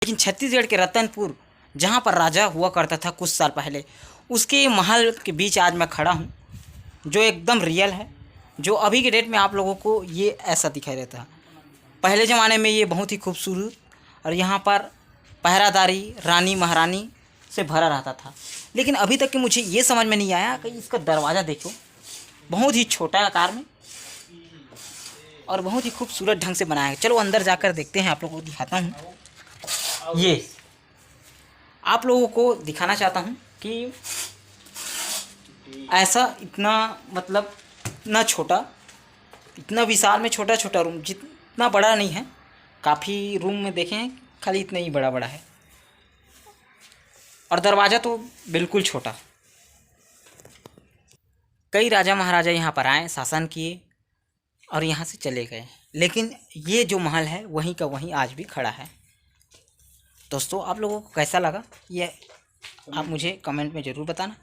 लेकिन छत्तीसगढ़ के रतनपुर जहाँ पर राजा हुआ करता था कुछ साल पहले, उसके महल के बीच आज मैं खड़ा हूँ, जो एकदम रियल है। जो अभी के डेट में आप लोगों को ये ऐसा दिखाई देता है, पहले ज़माने में ये बहुत ही खूबसूरत और यहाँ पर पहरादारी रानी महारानी से भरा रहता था। लेकिन अभी तक कि मुझे ये समझ में नहीं आया कि इसका दरवाज़ा देखो, बहुत ही छोटा आकार में और बहुत ही खूबसूरत ढंग से बनाया है। चलो अंदर जाकर देखते हैं, आप लोगों को दिखाता हूँ। ये आप लोगों को दिखाना चाहता हूँ कि ऐसा इतना मतलब इतना छोटा, इतना विशाल में छोटा छोटा रूम, जितना बड़ा नहीं है। काफ़ी रूम में देखें खाली इतना ही बड़ा बड़ा है और दरवाज़ा तो बिल्कुल छोटा। कई राजा महाराजा यहाँ पर आए, शासन किए और यहाँ से चले गए, लेकिन ये जो महल है वहीं का वहीं आज भी खड़ा है। दोस्तों आप लोगों को कैसा लगा ये आप मुझे कमेंट में ज़रूर बताना।